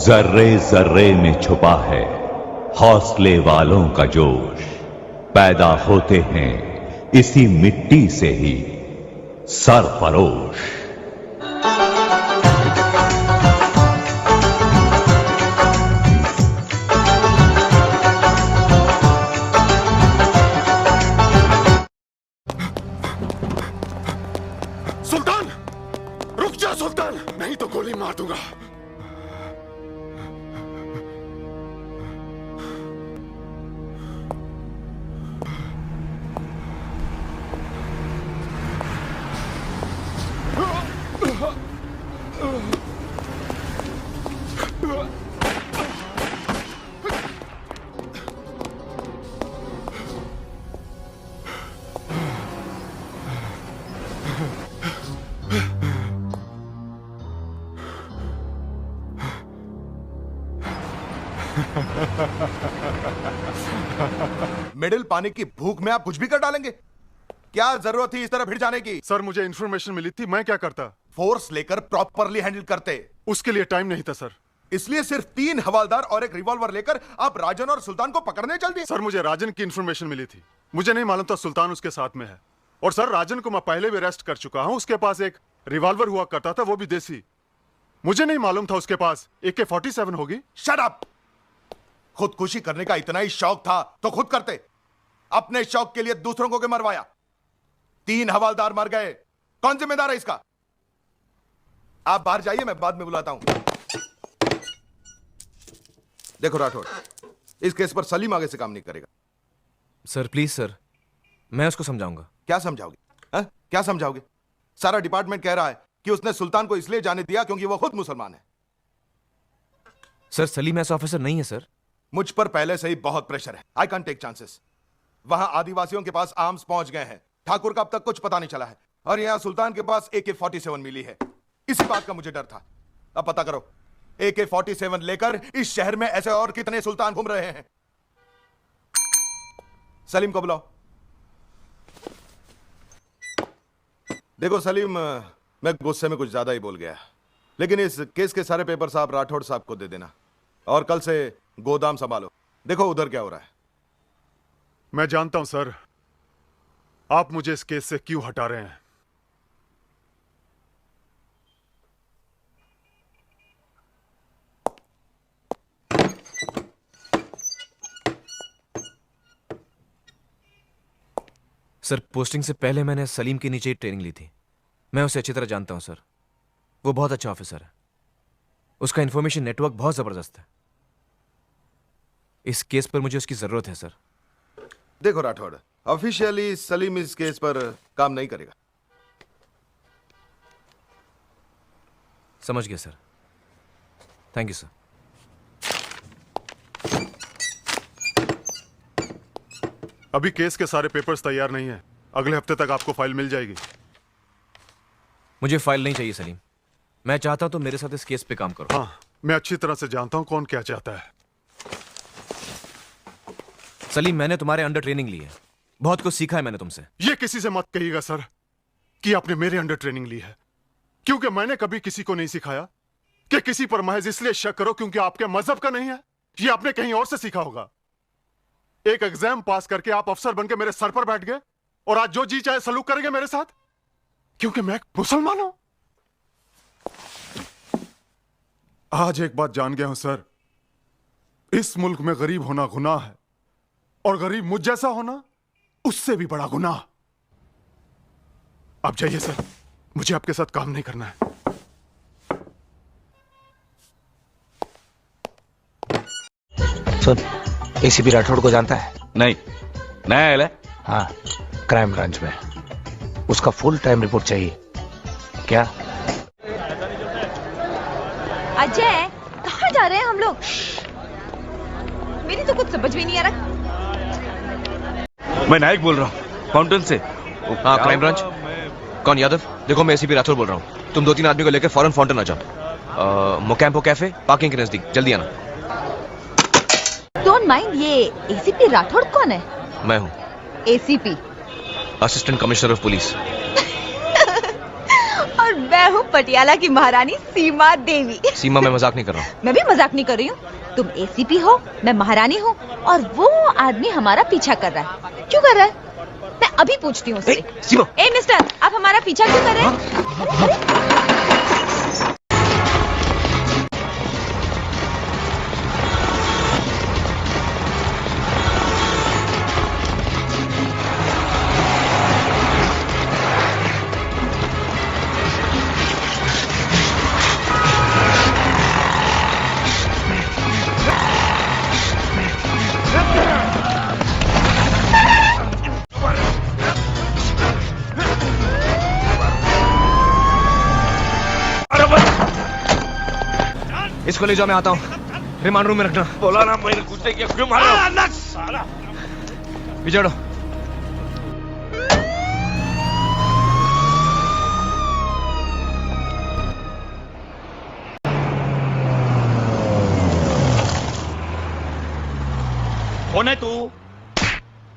जर्रे जर्रे में छुपा है हौसले वालों का जोश। पैदा होते हैं इसी मिट्टी से ही सरफरोश। सुल्तान, रुक जा सुल्तान, नहीं तो गोली मार दूंगा। मिडिल पानी की भूख में आप कुछ भी कर डालेंगे? क्या जरूरत थी इस तरह भिड़ जाने की? सर, मुझे इंफॉर्मेशन मिली थी, मैं क्या करता? फोर्स लेकर प्रॉपरली हैंडल करते। उसके लिए टाइम नहीं था सर। इसलिए सिर्फ 3 हवालदार और एक रिवॉल्वर लेकर आप राजन और सुल्तान को पकड़ने चल दिए। सर, मुझे राजन की इंफॉर्मेशन मिली थी, मुझे नहीं मालूम था सुल्तान उसके साथ में है। और सर, राजन को मैं पहले भी अरेस्ट कर चुका हूं। उसके पास एक रिवॉल्वर हुआ करता था, वो भी देसी। मुझे नहीं मालूम था उसके पास AK-47 होगी। Shut up! खुदकुशी करने का इतना ही शौक था तो खुद करते। अपने शौक के लिए दूसरों को क्यों मरवाया? 3 हवालदार मर गए, कौन जिम्मेदार है इसका? आप बाहर जाइए, मैं बाद में बुलाता हूं। देखो राठौड़, इस केस पर सलीम आगे से काम नहीं करेगा। सर प्लीज सर, मैं उसको समझाऊंगा। क्या समझाओगे? क्या समझाओगे? सारा डिपार्टमेंट कह रहा है कि उसने सुल्तान को इसलिए जाने दिया क्योंकि वो खुद मुसलमान है। सर, सलीम ऐसा ऑफिसर नहीं है सर। मुझ पर पहले से ही बहुत प्रेशर है। I can take chances. वहां आदिवासियों के पास आर्म्स पहुंच गए हैं, ठाकुर का अब तक कुछ पता नहीं चला है, और यहां सुल्तान के पास AK-47 मिली है। इसी बात का मुझे डर था। अब पता करो, AK-47 लेकर इस शहर में ऐसे और कितने सुल्तान घूम रहे हैं। सलीम को बुलाओ। देखो सलीम, मैं गुस्से में कुछ ज्यादा ही बोल गया, लेकिन इस केस के सारे पेपर्स आप राठौड़ साहब को दे देना, और कल से गोदाम संभालो। देखो उधर क्या हो रहा है। मैं जानता हूं सर, आप मुझे इस केस से क्यों हटा रहे हैं। सर, पोस्टिंग से पहले मैंने सलीम के नीचे ही ट्रेनिंग ली थी। मैं उसे अच्छी तरह जानता हूं सर। वो बहुत अच्छा ऑफिसर है। उसका इंफॉर्मेशन नेटवर्क बहुत जबरदस्त है। इस केस पर मुझे उसकी जरूरत है सर। देखो राठौड़, ऑफिशियली सलीम इस केस पर काम नहीं करेगा। समझ गया सर। Thank you sir. अभी केस के सारे पेपर्स तैयार नहीं है, अगले हफ्ते तक आपको फाइल मिल जाएगी। मुझे फाइल नहीं चाहिए सलीम। मैं चाहता हूं तो मेरे साथ इस केस पे काम करो। हाँ, मैं अच्छी तरह से जानता हूं कौन क्या चाहता है। सलीम, मैंने तुम्हारे अंडर ट्रेनिंग ली है, बहुत कुछ सीखा है मैंने तुमसे। ये किसी से मत कहिएगा सर कि आपने मेरे अंडर ट्रेनिंग ली है, क्योंकि मैंने कभी किसी को नहीं सिखाया कि किसी पर महज इसलिए शक करो क्योंकि आपके मजहब का नहीं है। ये आपने कहीं और से सीखा होगा। एक एग्जाम पास करके आप अफसर बनके मेरे सर पर बैठ गए और आज जो जी चाहे सलूक करेंगे मेरे साथ, क्योंकि मैं एक मुसलमान हूं। आज एक बात जान गया हूं सर, इस मुल्क में गरीब होना गुनाह है, और गरीब मुझ जैसा होना उससे भी बड़ा गुनाह। आप जाइए सर, मुझे आपके साथ काम नहीं करना है। सुन, ACP राठौड़ को जानता है? नहीं, नया आया है। हाँ, क्राइम ब्रांच में। उसका फुल टाइम रिपोर्ट चाहिए। क्या? अजय, कहाँ जा रहे हैं हम लोग? मेरी तो कुछ समझ में नहीं आ रहा। मैं नायक बोल रहा हूँ, फाउंटेन से। हाँ, क्राइम ब्रांच। कौन? यादव? देखो, मैं ACP राठौड़ बोल रहा हूँ। तुम 2-3 आदमी को लेकर फौरन फाउंटेन आ जाओ। मोकैम्पो कैफे, पार्किंग के नजदीक। जल्दी आना। डोंट माइंड, ये ACP राठौड़ कौन है? मैं हूँ ACP, assistant commissioner of police. और मैं हूँ पटियाला की महारानी सीमा देवी। सीमा, मैं मजाक नहीं कर रहा हूँ। मैं भी मजाक नहीं कर रही हूँ। तुम एसीपी हो, मैं महारानी हूँ, और वो आदमी हमारा पीछा कर रहा है। क्यों कर रहा है? मैं अभी पूछती हूँ उससे। सीमा, ए मिस्टर, आप हमारा पीछा क्यों कर रहे हैं? इसको ले जाओ, मैं आता हूँ। रिमांड रूम में रखना। बोला ना मैंने कुछ नहीं किया, क्यों मार रहा हो? साला बिछाड़ो। कौन है तू?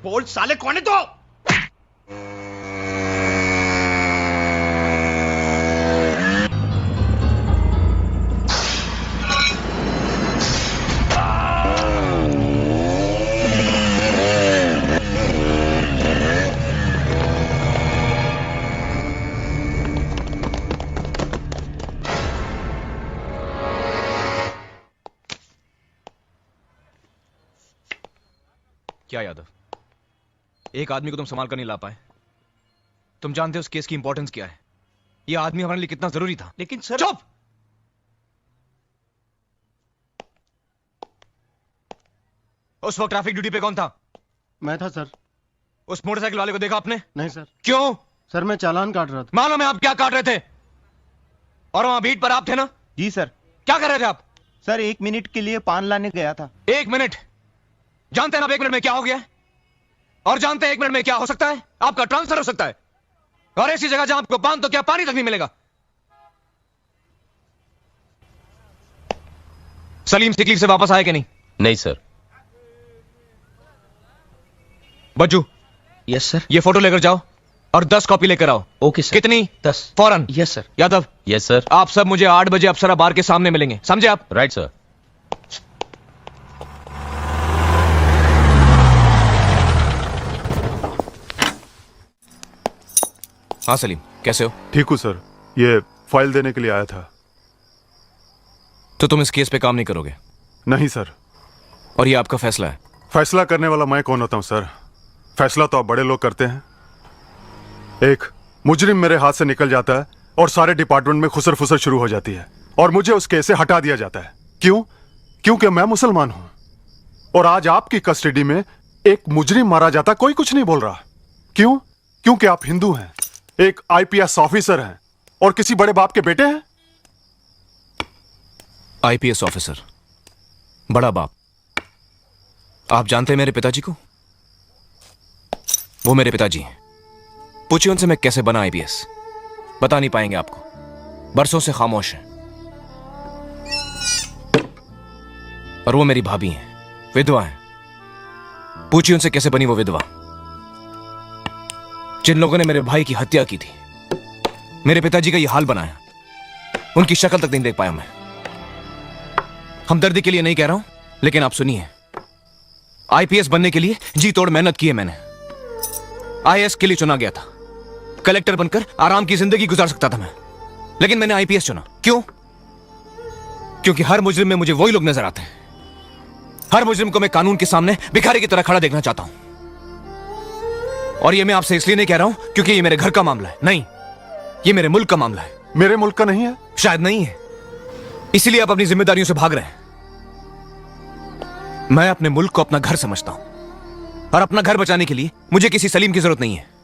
बोल साले, कौन है तू? क्या यादव, एक आदमी को तुम संभाल कर नहीं ला पाए? तुम जानते हो उस केस की इंपॉर्टेंस क्या है? यह आदमी हमारे लिए कितना जरूरी था। लेकिन सर, चुप! उस वक्त ट्रैफिक ड्यूटी पे कौन था? मैं था सर। उस मोटरसाइकिल वाले को देखा आपने? नहीं सर। क्यों? सर मैं चालान काट रहा था। मालूम है आप क्या काट रहे थे? और वहां बीट पर आप थे ना? जी सर। क्या कर रहे थे आप? सर 1 मिनट के लिए पान लाने गया था। 1 मिनट? जानते हैं ना 1 मिनट में क्या हो गया है? और जानते हैं 1 मिनट में क्या हो सकता है? आपका ट्रांसफर हो सकता है, और ऐसी जगह जहां आपको पान तो क्या पानी तक नहीं मिलेगा। सलीम सिकलीफ से वापस आए कि नहीं? नहीं सर। Bajju, yes sir. ये फोटो लेकर जाओ और 10 कॉपी लेकर आओ। Okay sir. कितनी? 10। फौरन। Yes sir. Yadav, yes sir. आप सब मुझे 8 बजे अप्सरा बार के सामने मिलेंगे, समझे आप? Right sir. हाँ सलीम, कैसे हो? ठीक हूँ सर, ये फाइल देने के लिए आया था। तो तुम इस केस पे काम नहीं करोगे? नहीं सर। और ये आपका फैसला है? फैसला करने वाला मैं कौन होता हूँ सर? फैसला तो आप बड़े लोग करते हैं। एक मुजरिम मेरे हाथ से निकल जाता है और सारे डिपार्टमेंट में खुसर फुसर शुरू हो जाती है, और मुझे उस केस से हटा दिया जाता है। क्यों? क्योंकि मैं मुसलमान हूं। और आज आपकी कस्टडी में एक मुजरिम मारा जाता, कोई कुछ नहीं बोल रहा। क्यों? क्योंकि आप हिंदू हैं, एक आईपीएस ऑफिसर हैं, और किसी बड़े बाप के बेटे हैं। आईपीएस ऑफिसर, बड़ा बाप। आप जानते हैं मेरे पिताजी को? वो मेरे पिताजी हैं। पूछिए उनसे मैं कैसे बना आईपीएस, बता नहीं पाएंगे आपको, बरसों से खामोश हैं। और वो मेरी भाभी हैं, विधवा हैं। पूछिए उनसे कैसे बनी वो विधवा, जिन लोगों ने मेरे भाई की हत्या की थी, मेरे पिताजी का ये हाल बनाया। उनकी शक्ल तक नहीं देख पाया मैं। हमदर्दी के लिए नहीं कह रहा हूं, लेकिन आप सुनिए, आईपीएस बनने के लिए जी तोड़ मेहनत की है मैंने। आईएएस के लिए चुना गया था, कलेक्टर बनकर आराम की जिंदगी गुजार सकता था मैं, लेकिन मैंने आईपीएस चुना। क्यों? क्योंकि हर मुजरिम में मुझे वही लोग नजर आते हैं। हर मुजरिम को मैं कानून के सामने भिखारी की तरह खड़ा देखना चाहता हूं। और ये मैं आपसे इसलिए नहीं कह रहा हूं क्योंकि ये मेरे घर का मामला है, नहीं, ये मेरे मुल्क का मामला है। मेरे मुल्क का नहीं है? शायद नहीं है, इसीलिए आप अपनी जिम्मेदारियों से भाग रहे हैं। मैं अपने मुल्क को अपना घर समझता हूं, और अपना घर बचाने के लिए मुझे किसी सलीम की जरूरत नहीं है।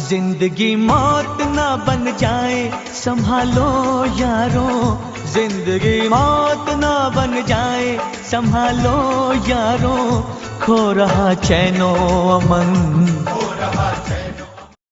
जिंदगी मौत ना बन जाए संभालो यारों, जिंदगी मौत ना बन जाए संभालो यारों, खो रहा चैनो अमन